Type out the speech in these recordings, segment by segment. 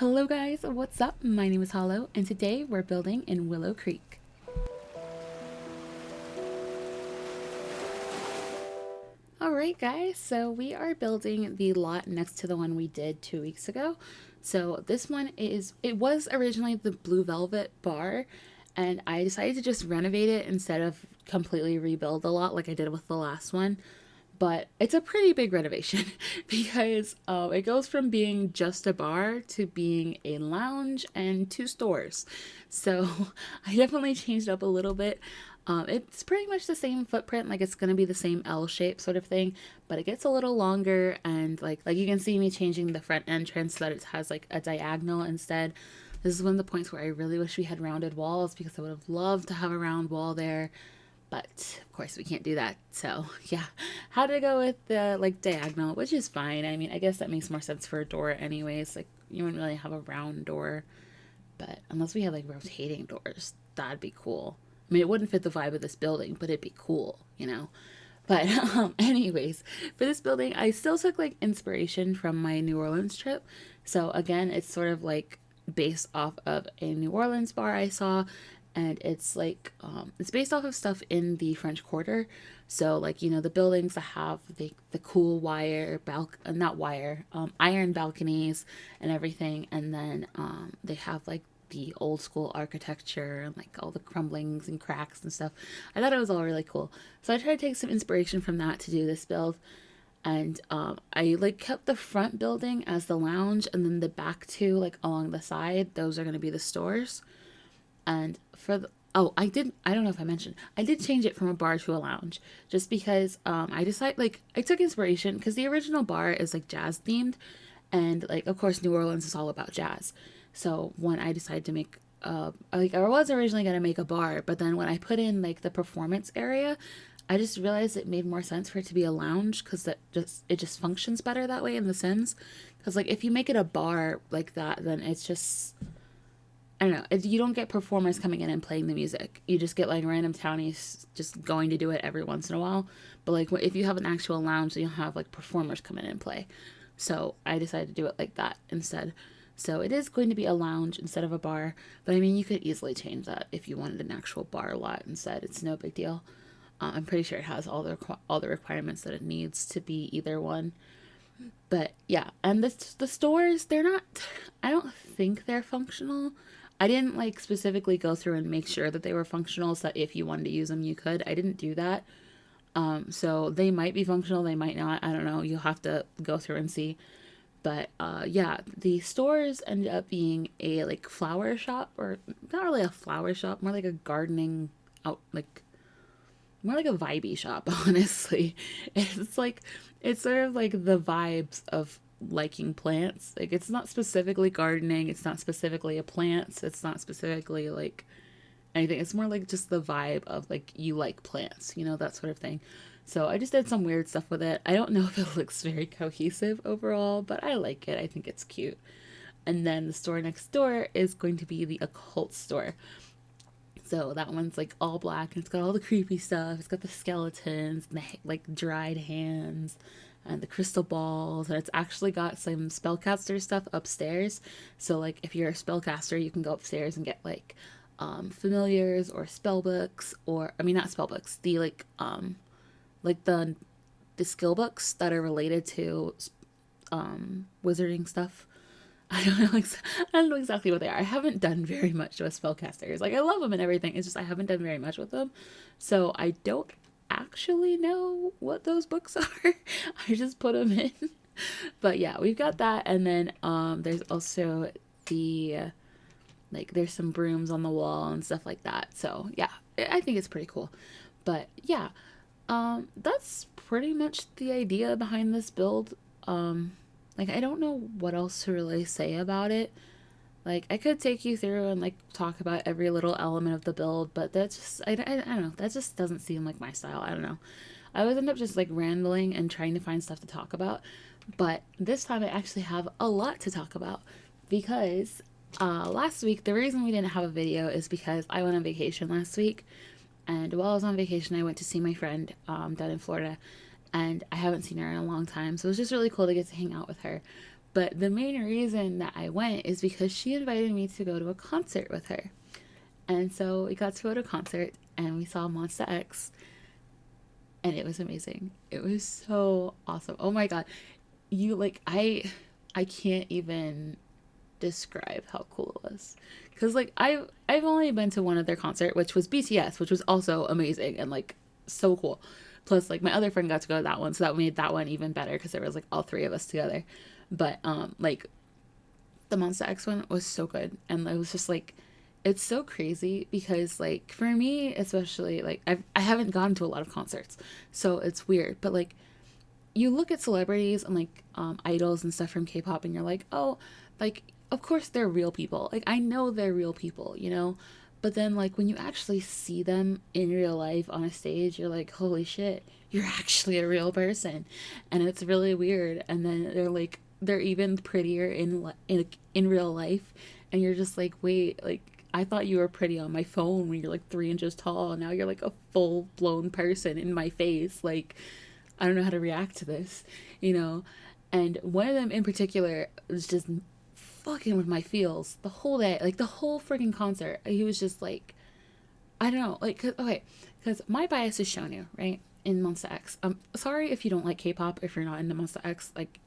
Hello guys, what's up? My name is Hollow and today we're building in Willow Creek. Alright guys, so we are building the lot next to the one we did 2 weeks ago. So this one it was originally the Blue Velvet bar, and I decided to just renovate it instead of completely rebuild the lot like I did with the last one. But it's a pretty big renovation because it goes from being just a bar to being a lounge and two stores. So I definitely changed up a little bit. It's pretty much the same footprint, like it's gonna be the same L shape sort of thing, but it gets a little longer, and like you can see me changing the front entrance so that it has like a diagonal instead. This is one of the points where I really wish we had rounded walls because I would have loved to have a round wall there, but of course we can't do that. So yeah, had to go with the like diagonal, which is fine. I mean, I guess that makes more sense for a door anyways. Like you wouldn't really have a round door, but unless we had like rotating doors, that'd be cool. I mean, it wouldn't fit the vibe of this building, but it'd be cool, you know. But anyways, for this building, I still took like inspiration from my New Orleans trip. So again, it's sort of like based off of a New Orleans bar I saw, and it's like it's based off of stuff in the French Quarter. So like, you know, the buildings that have the cool not wire, iron balconies and everything, and then they have like the old school architecture and like all the crumblings and cracks and stuff. I thought it was all really cool, so I tried to take some inspiration from that to do this build. And I like kept the front building as the lounge, and then the back two like along the side, those are going to be the stores. And for the I don't know if I mentioned, I did change it from a bar to a lounge just because I decided, like, I took inspiration because the original bar is like jazz themed, and like of course New Orleans is all about jazz. So when I decided to make like, I was originally going to make a bar, but then when I put in like the performance area, I just realized it made more sense for it to be a lounge because it just functions better that way in The Sims. Because like if you make it a bar like that, then it's just, I don't know. You don't get performers coming in and playing the music. You just get like random townies just going to do it every once in a while. But like if you have an actual lounge, you'll have like performers come in and play. So I decided to do it like that instead. So it is going to be a lounge instead of a bar. But I mean, you could easily change that if you wanted an actual bar lot instead. It's no big deal. I'm pretty sure it has all the requirements that it needs to be either one. But yeah, and the stores, they're not, I don't think they're functional. I didn't like specifically go through and make sure that they were functional so that if you wanted to use them you could. I didn't do that. So they might be functional, they might not. I don't know. You'll have to go through and see. But yeah, the stores ended up being a like flower shop, or not really a flower shop, more like a gardening out, like more like a vibey shop, honestly. It's like, it's sort of like the vibes of liking plants. Like it's not specifically gardening, it's not specifically a plants, it's not specifically like anything. It's more like just the vibe of like you like plants, you know, that sort of thing. So I just did some weird stuff with it. I don't know if it looks very cohesive overall, but I like it. I think it's cute. And then the store next door is going to be the occult store. So that one's like all black, and it's got all the creepy stuff. It's got the skeletons and the like dried hands and the crystal balls, and it's actually got some spellcaster stuff upstairs. So like if you're a spellcaster, you can go upstairs and get familiars or spell books, or I mean not spell books, the like the skill books that are related to wizarding stuff. I don't know exactly what they are. I haven't done very much with spellcasters. Like I love them and everything. It's just I haven't done very much with them, so I don't actually know what those books are. I just put them in. But yeah, we've got that, and then there's also the like there's some brooms on the wall and stuff like that. So yeah, I think it's pretty cool. But yeah, that's pretty much the idea behind this build. Like, I don't know what else to really say about it. Like, I could take you through and, like, talk about every little element of the build, but that's just, I don't know. That just doesn't seem like my style. I don't know. I always end up just, like, rambling and trying to find stuff to talk about. But this time I actually have a lot to talk about because last week, the reason we didn't have a video is because I went on vacation last week. And while I was on vacation, I went to see my friend down in Florida, and I haven't seen her in a long time, so it was just really cool to get to hang out with her. But the main reason that I went is because she invited me to go to a concert with her. And so we got to go to a concert and we saw Monsta X, and it was amazing. It was so awesome. Oh my god. You like I can't even describe how cool it was. Cuz like I've only been to one of their concert, which was BTS, which was also amazing and like so cool. Plus like my other friend got to go to that one, so that made that one even better cuz there was like all three of us together. But like the Monster X one was so good, and it was just like it's so crazy because like for me especially, like I haven't gone to a lot of concerts, so it's weird. But like you look at celebrities and like idols and stuff from K-pop, and you're like, oh, like of course they're real people. Like I know they're real people, you know. But then like when you actually see them in real life on a stage, you're like, holy shit, you're actually a real person, and it's really weird. And then they're even prettier in real life, and you're just like, wait, like I thought you were pretty on my phone when you're like 3 inches tall, and now you're like a full blown person in my face. Like I don't know how to react to this, you know? And one of them in particular was just fucking with my feels the whole day, like the whole freaking concert. He was just like, I don't know, like, okay, because my bias is Shonu, right? In Monsta X. Sorry if you don't like K-pop, if you're not into Monsta X, like,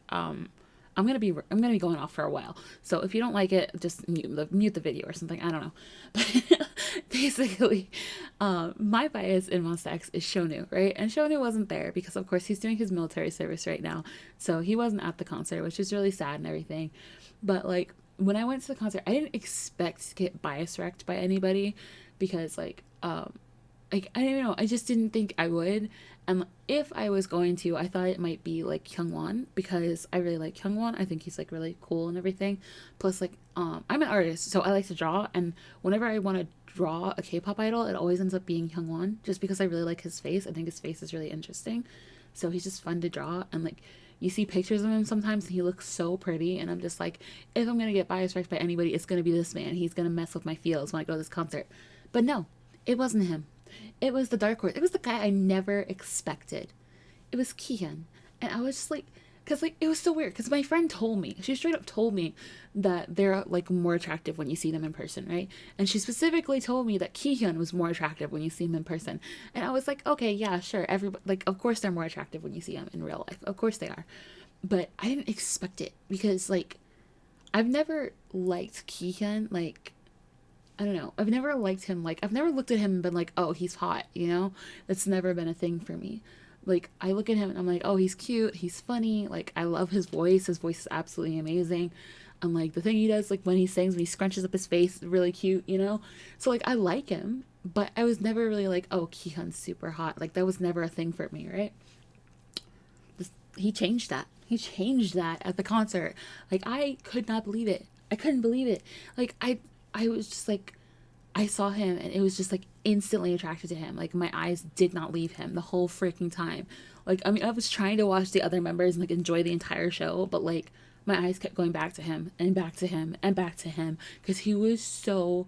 I'm gonna be going off for a while. So if you don't like it, just mute the video or something. I don't know. But basically, my bias in Monsta X is Shonu, right? And Shonu wasn't there because of course he's doing his military service right now, so he wasn't at the concert, which is really sad and everything. But like when I went to the concert, I didn't expect to get bias wrecked by anybody because like I don't know, I just didn't think I would. And if I was going to, I thought it might be like Kyungwon because I really like Kyungwon. I think he's like really cool and everything. Plus, like, I'm an artist, so I like to draw. And whenever I want to draw a K-pop idol, it always ends up being Kyungwon, just because I really like his face. I think his face is really interesting. So he's just fun to draw. And like, you see pictures of him sometimes, and he looks so pretty. And I'm just like, if I'm gonna get bias wrecked by anybody, it's gonna be this man. He's gonna mess with my feels when I go to this concert. But no, it wasn't him. It was the dark horse. It was the guy I never expected. It was Kihyun. And I was just like, because like it was so weird. Because my friend told me, she straight up told me that they're like more attractive when you see them in person, right? And she specifically told me that Kihyun was more attractive when you see him in person. And I was like, okay, yeah, sure. Everybody, like, of course they're more attractive when you see them in real life. Of course they are. But I didn't expect it because like I've never liked Kihyun. Like I don't know. I've never liked him. Like, I've never looked at him and been like, oh, he's hot, you know? That's never been a thing for me. Like, I look at him and I'm like, oh, he's cute. He's funny. Like, I love his voice. His voice is absolutely amazing. And, like, the thing he does, like, when he sings, when he scrunches up his face, really cute, you know? So, like, I like him. But I was never really like, oh, Kihyun's super hot. Like, that was never a thing for me, right? He changed that. He changed that at the concert. Like, I could not believe it. I couldn't believe it. Like, I was just like, I saw him and it was just like instantly attracted to him. Like my eyes did not leave him the whole freaking time. Like, I mean, I was trying to watch the other members and like enjoy the entire show, but like my eyes kept going back to him and back to him and back to him because he was so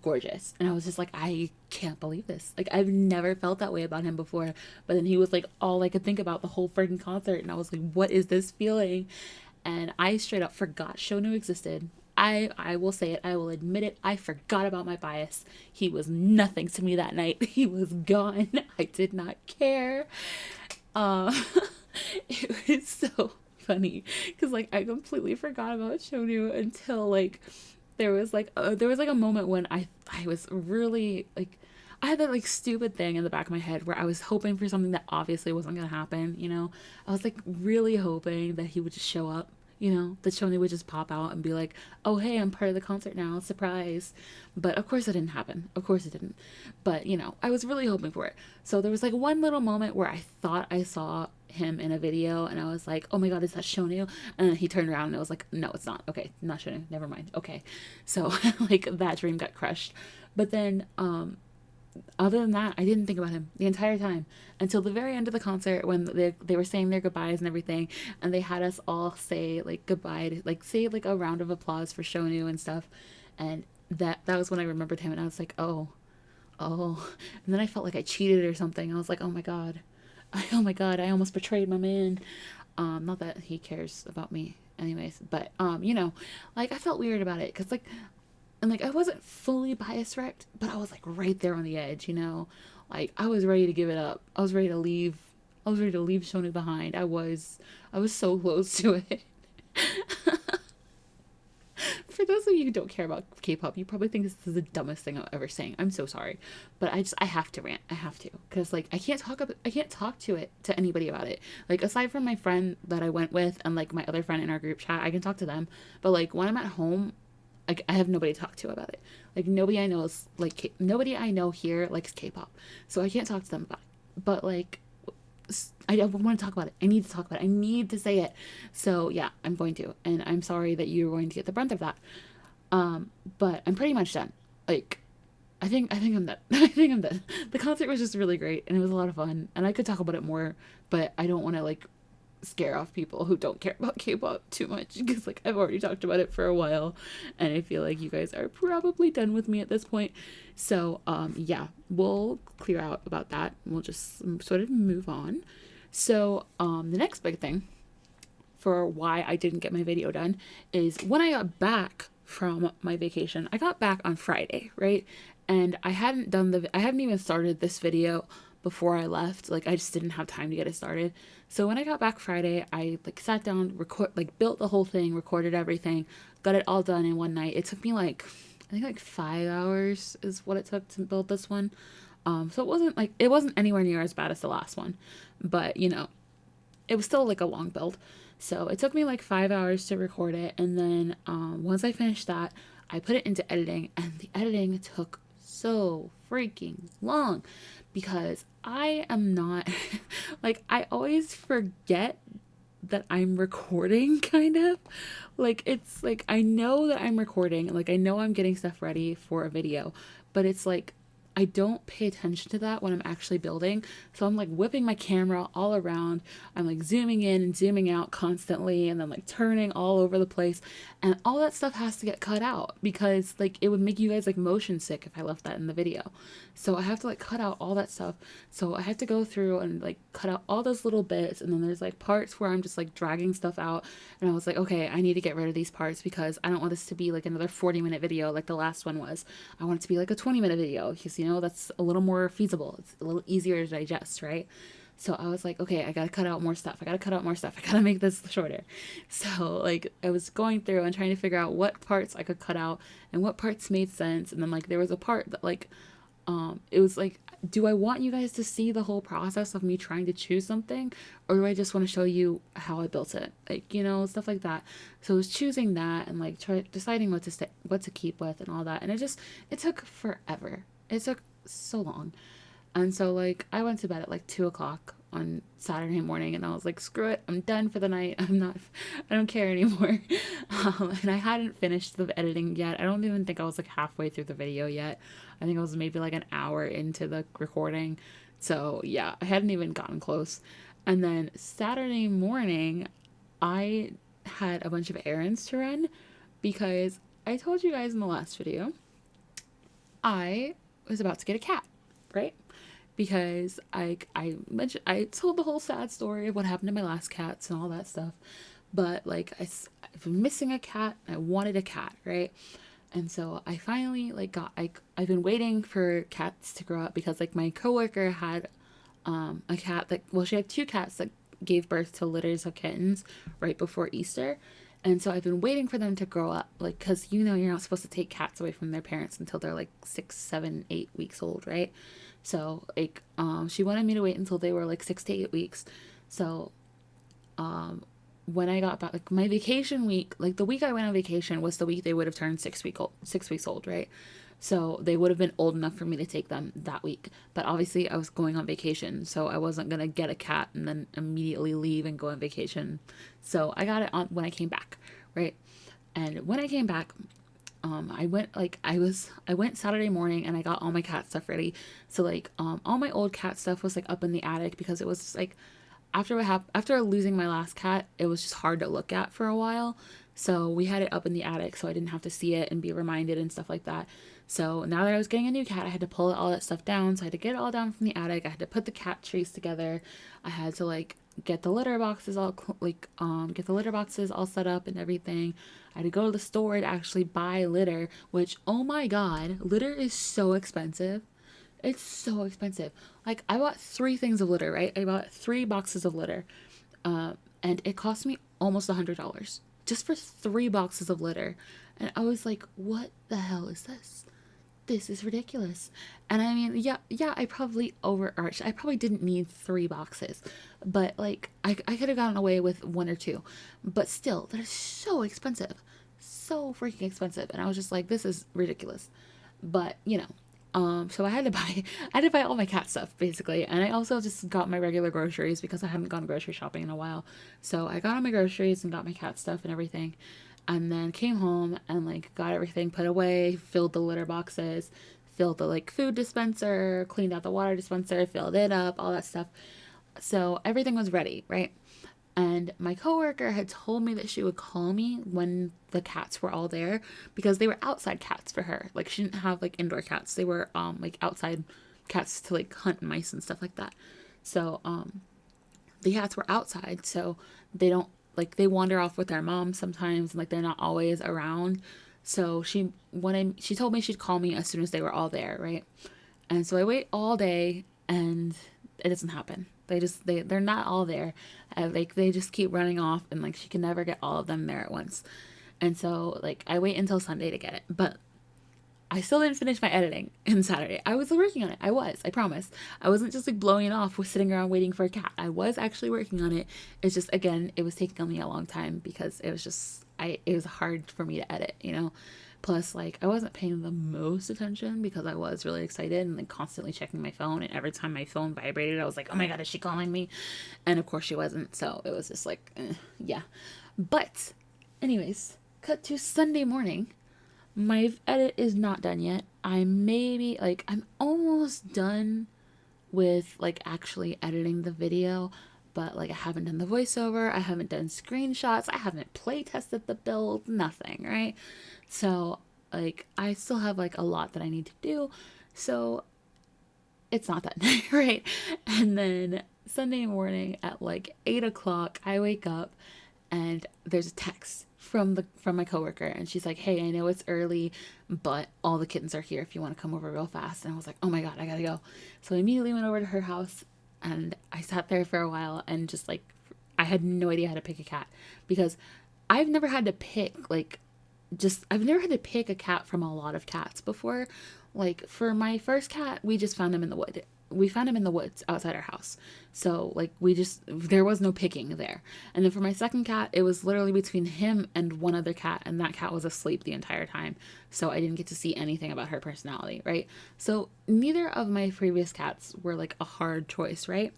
gorgeous. And I was just like, I can't believe this. Like, I've never felt that way about him before. But then he was like all I could think about the whole freaking concert. And I was like, what is this feeling? And I straight up forgot Shonu existed. I will say it. I will admit it. I forgot about my bias. He was nothing to me that night. He was gone. I did not care. Uh, it was so funny because like I completely forgot about Shonu until like there was like a moment when I was really like I had that like stupid thing in the back of my head where I was hoping for something that obviously wasn't gonna happen. You know, I was like really hoping that he would just show up. You know, that Shoni would just pop out and be like, oh, hey, I'm part of the concert now. Surprise. But of course it didn't happen. Of course it didn't. But, you know, I was really hoping for it. So there was like one little moment where I thought I saw him in a video and I was like, oh my God, is that Shonu? And then he turned around and it was like, no, it's not. Okay, not Shonu. Never mind. Okay. So like that dream got crushed. But then, other than that, I didn't think about him the entire time until the very end of the concert when they were saying their goodbyes and everything, and they had us all say like goodbye, like say like a round of applause for Shonu and stuff, and that was when I remembered him, and I was like, oh, and then I felt like I cheated or something. I was like, oh my god, I almost betrayed my man. Not that he cares about me anyways, but like I felt weird about it because like, and like I wasn't fully bias wrecked, but I was like right there on the edge, like I was ready to give it up. I was ready to leave. I was ready to leave Shoni behind. I was so close to it. For those of you who don't care about K-pop, you probably think this is the dumbest thing I'm ever saying. I'm so sorry, but I have to rant. I have to, because like I can't talk to anybody about it. Like aside from my friend that I went with and like my other friend in our group chat, I can talk to them. But like when I'm at home, like I have nobody to talk to about it. Like nobody I know here likes K-pop, so I can't talk to them about it. But like I don't want to talk about it. I need to talk about it. I need to say it. So yeah, I'm going to, and I'm sorry that you're going to get the brunt of that. But I'm pretty much done. Like, I think I'm done. I think I'm done. The concert was just really great, and it was a lot of fun, and I could talk about it more, but I don't want to like scare off people who don't care about K-pop too much because like I've already talked about it for a while, and I feel like you guys are probably done with me at this point. So yeah, we'll clear out about that. We'll just sort of move on. So the next big thing for why I didn't get my video done is when I got back from my vacation. I got back on Friday, right? And I hadn't even started this video before I left. Like I just didn't have time to get it started. So when I got back Friday, I like sat down, built the whole thing, recorded everything, got it all done in one night. It took me like I think like 5 hours is what it took to build this one. So it wasn't anywhere near as bad as the last one, but it was still like a long build. So it took me like 5 hours to record it, and then once I finished that, I put it into editing, and the editing took so freaking long because I am not like I always forget that I'm recording kind of. Like it's like I know that I'm recording, like I know I'm getting stuff ready for a video, but it's like I don't pay attention to that when I'm actually building. So I'm like whipping my camera all around. I'm like zooming in and zooming out constantly and then like turning all over the place. And all that stuff has to get cut out because like it would make you guys like motion sick if I left that in the video. So I have to like cut out all that stuff. So I have to go through and like cut out all those little bits. And then there's like parts where I'm just like dragging stuff out. And I was like, okay, I need to get rid of these parts because I don't want this to be like another 40-minute video like the last one was. I want it to be like a 20-minute video because that's a little more feasible. It's a little easier to digest, right? So I was like, okay, I gotta cut out more stuff. I gotta make this shorter. So like I was going through and trying to figure out what parts I could cut out and what parts made sense. And then like there was a part that like it was like, do I want you guys to see the whole process of me trying to choose something, or do I just want to show you how I built it, like stuff like that. So I was choosing that and like deciding what to keep with and all that, and it took forever. It took so long. And so like I went to bed at like 2 o'clock on Saturday morning, and I was like, screw it, I'm done for the night. I don't care anymore. And I hadn't finished the editing yet. I don't even think I was like halfway through the video yet. I think I was maybe like an hour into the recording. So yeah, I hadn't even gotten close. And then Saturday morning, I had a bunch of errands to run because I told you guys in the last video, I was about to get a cat, right? Because I mentioned, I told the whole sad story of what happened to my last cats and all that stuff. But like I've been missing a cat. I wanted a cat, right? And so I finally like I've been waiting for cats to grow up because like my coworker had a cat she had two cats that gave birth to litters of kittens right before Easter. And so I've been waiting for them to grow up, like, because you're not supposed to take cats away from their parents until they're like 6, 7, 8 weeks old, right? So like she wanted me to wait until they were like 6 to 8 weeks. So when I got back, like my vacation week, like the week I went on vacation was the week they would have turned 6 weeks old, right? So they would have been old enough for me to take them that week. But obviously I was going on vacation, so I wasn't going to get a cat and then immediately leave and go on vacation. So I got it on when I came back, right? And when I came back, I went Saturday morning and I got all my cat stuff ready. So like all my old cat stuff was like up in the attic because it was just, like after losing my last cat, it was just hard to look at for a while. So we had it up in the attic so I didn't have to see it and be reminded and stuff like that. So now that I was getting a new cat, I had to pull all that stuff down. So I had to get it all down from the attic. I had to put the cat trees together. I had to like get the litter boxes all get the litter boxes all set up and everything. I had to go to the store to actually buy litter, which, oh my god, litter is so expensive. It's so expensive. Like, I bought 3 things of litter, right? I bought 3 boxes of litter, and it cost me almost $100 just for 3 boxes of litter. And I was like, what the hell is this? This is ridiculous. And I mean, yeah, I probably overarched. I probably didn't need 3 boxes, but like, I could have gotten away with 1 or 2, but still, that is so expensive, so freaking expensive. And I was just like, this is ridiculous. But so I had to buy, I had to buy all my cat stuff basically, and I also just got my regular groceries because I hadn't gone grocery shopping in a while. So I got all my groceries and got my cat stuff and everything, and then came home and like got everything put away, filled the litter boxes, filled the like food dispenser, cleaned out the water dispenser, filled it up, all that stuff. So everything was ready, right? And my coworker had told me that she would call me when the cats were all there because they were outside cats for her. Like, she didn't have like indoor cats. They were like outside cats to like hunt mice and stuff like that. So the cats were outside, so they don't like, they wander off with their mom sometimes, and like they're not always around. So she told me she'd call me as soon as they were all there, right? And so I wait all day and it doesn't happen. They're not all there. Like, they just keep running off, and like she can never get all of them there at once. And so like I wait until Sunday to get it. But I still didn't finish my editing on Saturday. I was working on it. I promise. I wasn't just like blowing it off with sitting around waiting for a cat. I was actually working on it. It's just, again, it was taking me a long time because it was just, it was hard for me to edit, you know? Plus, like, I wasn't paying the most attention because I was really excited and like constantly checking my phone. And every time my phone vibrated, I was like, oh my God, is she calling me? And of course she wasn't. So it was just like, yeah. But anyways, cut to Sunday morning. My edit is not done yet. I'm almost done with like actually editing the video, but like I haven't done the voiceover, I haven't done screenshots, I haven't play tested the build, nothing, right? So like I still have like a lot that I need to do. So it's not that night, right? And then Sunday morning at like 8 o'clock, I wake up and there's a text from my coworker, and she's like, "Hey, I know it's early, but all the kittens are here if you want to come over real fast." And I was like, "Oh my God, I gotta go." So I immediately went over to her house, and I sat there for a while and just like, I had no idea how to pick a cat because I've never had to pick like I've never had to pick a cat from a lot of cats before. Like, for my first cat, we just found him in the wood. We found him in the woods outside our house. So like there was no picking there. And then for my second cat, it was literally between him and one other cat, and that cat was asleep the entire time. So I didn't get to see anything about her personality, right? So neither of my previous cats were like a hard choice, right?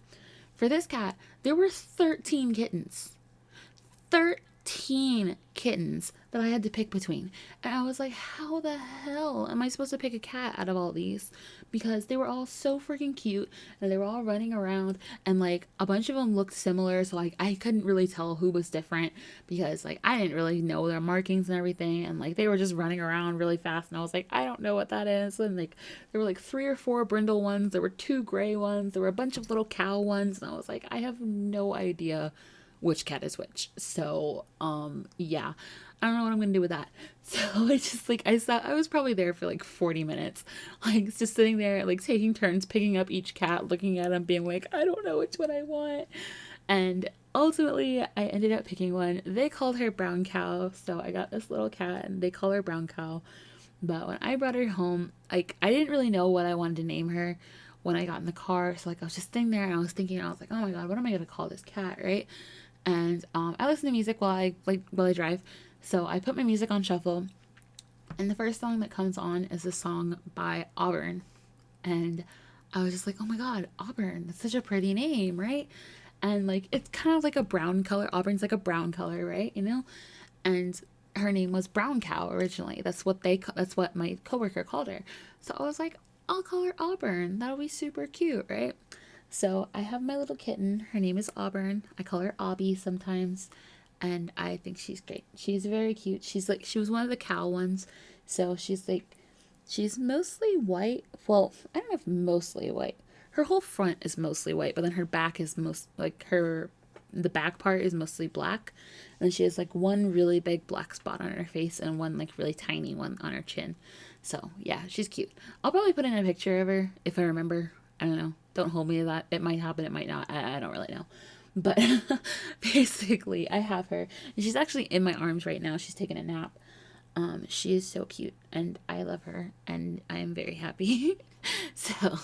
For this cat, there were 13 kittens. 13 kittens that I had to pick between. And I was like, how the hell am I supposed to pick a cat out of all these? Because they were all so freaking cute, and they were all running around, and like a bunch of them looked similar, so like I couldn't really tell who was different because like I didn't really know their markings and everything, and like they were just running around really fast, and I was like, I don't know what that is. And like there were like 3 or 4 brindle ones, there were 2 gray ones, there were a bunch of little cow ones, and I was like, I have no idea which cat is which. So yeah, I don't know what I'm gonna do with that. So it's just like, I was probably there for like 40 minutes, like just sitting there, like taking turns picking up each cat, looking at them, being like, I don't know which one I want. And ultimately I ended up picking one. They called her Brown Cow, so I got this little cat and they call her Brown Cow. But when I brought her home, like I didn't really know what I wanted to name her when I got in the car. So like I was just sitting there and I was thinking, I was like, oh my God, what am I gonna call this cat, right? And I listen to music while I drive. So I put my music on shuffle, and the first song that comes on is a song by Auburn. And I was just like, oh my God, Auburn, that's such a pretty name, right? And like, it's kind of like a brown color. Auburn's like a brown color, right? You know? And her name was Brown Cow originally. That's what my coworker called her. So I was like, I'll call her Auburn. That'll be super cute, right? So I have my little kitten. Her name is Auburn. I call her Obby sometimes. And I think she's great. She's very cute. She was one of the cow ones. So she's mostly white. Well, I don't know if mostly white. Her whole front is mostly white, but then her back is her the back part is mostly black, and she has like one really big black spot on her face and one like really tiny one on her chin. So yeah, she's cute. I'll probably put in a picture of her if I remember. I don't know. Don't hold me to that. It might happen, it might not. I don't really know. But basically, I have her. And she's actually in my arms right now. She's taking a nap. She is so cute, and I love her, and I am very happy. So,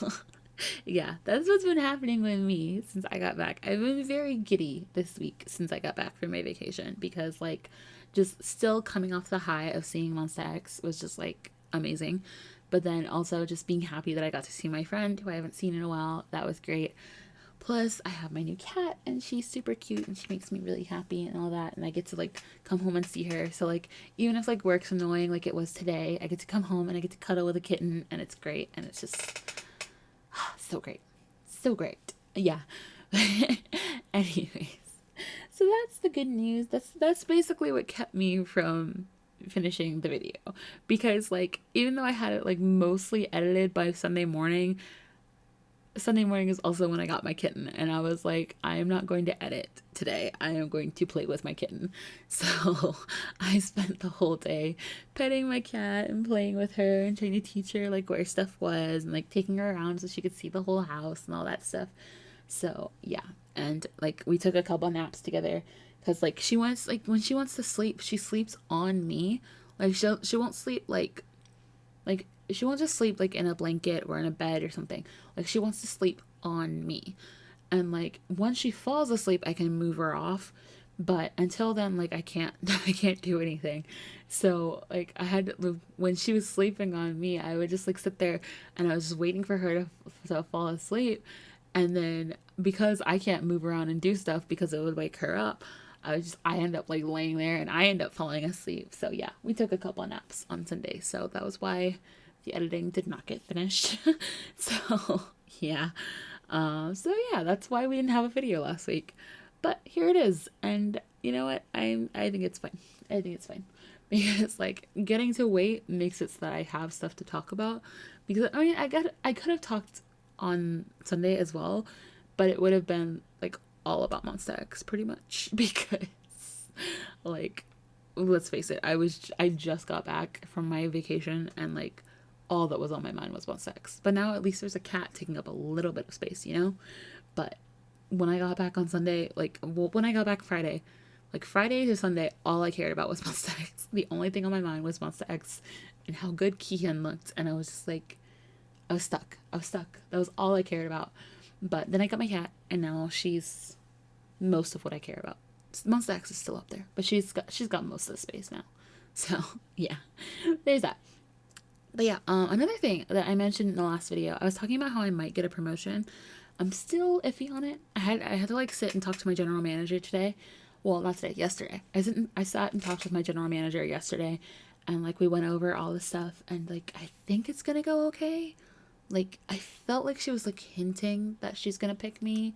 yeah, that's what's been happening with me since I got back. I've been very giddy this week since I got back from my vacation because, like, just still coming off the high of seeing Monsta X was just, like, amazing. But then also just being happy that I got to see my friend who I haven't seen in a while. That was great. Plus, I have my new cat, and she's super cute, and she makes me really happy and all that, and I get to, like, come home and see her. So, like, even if, like, work's annoying like it was today, I get to come home and I get to cuddle with a kitten, and it's great, and it's just so great. So great. Yeah. Anyways, so that's the good news. That's basically what kept me from finishing the video, because, like, even though I had it, like, mostly edited by Sunday morning is also when I got my kitten, and I was like, I am not going to edit today. I am going to play with my kitten. So I spent the whole day petting my cat and playing with her and trying to teach her, like, where stuff was and, like, taking her around so she could see the whole house and all that stuff. So yeah, and, like, we took a couple naps together because, like, she wants, like, when she wants to sleep, she sleeps on me. Like, she won't sleep like she won't just sleep like in a blanket or in a bed or something. Like, she wants to sleep on me. And, like, once she falls asleep, I can move her off. But until then, like, I can't do anything. So, like, when she was sleeping on me, I would just, like, sit there and I was just waiting for her to fall asleep. And then because I can't move around and do stuff because it would wake her up, I end up, like, laying there and I end up falling asleep. So yeah, we took a couple of naps on Sunday. So that was why the editing did not get finished. So yeah. So yeah, that's why we didn't have a video last week. But here it is. And you know what? I think it's fine. I think it's fine. Because, like, getting to wait makes it so that I have stuff to talk about. Because, I mean, I could have talked on Sunday as well, but it would have been, like, all about Monsta X pretty much. Because, like, let's face it, I just got back from my vacation, and, like, all that was on my mind was Monsta X. But now at least there's a cat taking up a little bit of space, you know? But when I got back on Sunday, like, well, when I got back Friday, like, Friday to Sunday, all I cared about was Monsta X. The only thing on my mind was Monsta X and how good Kian looked. And I was just like, I was stuck. That was all I cared about. But then I got my cat, and now she's most of what I care about. Monsta X is still up there, but she's got most of the space now. So yeah, there's that. But yeah, another thing that I mentioned in the last video, I was talking about how I might get a promotion. I'm still iffy on it. I had to, like, sit and talk to my general manager today. Well, not today, yesterday. I sat and talked with my general manager yesterday, and, like, we went over all the stuff, and, like, I think it's gonna go okay. Like, I felt like she was, like, hinting that she's gonna pick me,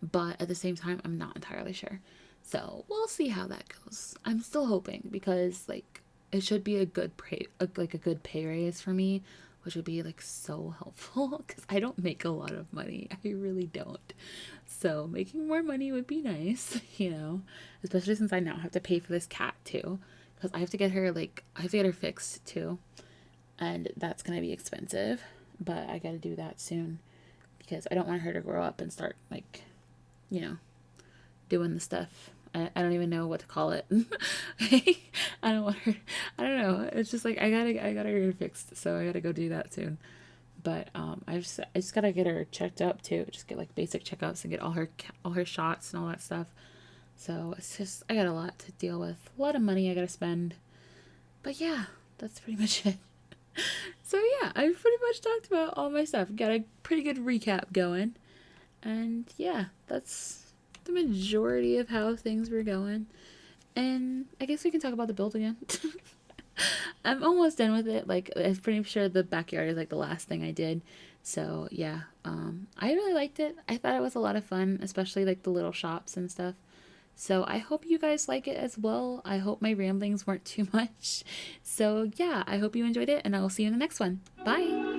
but at the same time, I'm not entirely sure. So we'll see how that goes. I'm still hoping, because, like, it should be a good pay raise for me, which would be, like, so helpful, because I don't make a lot of money. I really don't. So making more money would be nice, you know, especially since I now have to pay for this cat too, because I have to get her fixed too, and that's gonna be expensive. But I gotta do that soon, because I don't want her to grow up and start, like, you know, doing the stuff. I don't even know what to call it. I don't want her. I don't know. It's just, like, I gotta get her fixed, so I gotta go do that soon. But I just gotta get her checked up too. Just get, like, basic checkups and get all her shots and all that stuff. So it's just, I got a lot to deal with, a lot of money I gotta spend. But yeah, that's pretty much it. So yeah, I pretty much talked about all my stuff. Got a pretty good recap going. And yeah, that's the majority of how things were going. And I guess we can talk about the build again. I'm almost done with it. Like, I'm pretty sure the backyard is, like, the last thing I did. So yeah, I really liked it. I thought it was a lot of fun, especially, like, the little shops and stuff. So I hope you guys like it as well. I hope my ramblings weren't too much. So yeah, I hope you enjoyed it, and I will see you in the next one. Bye!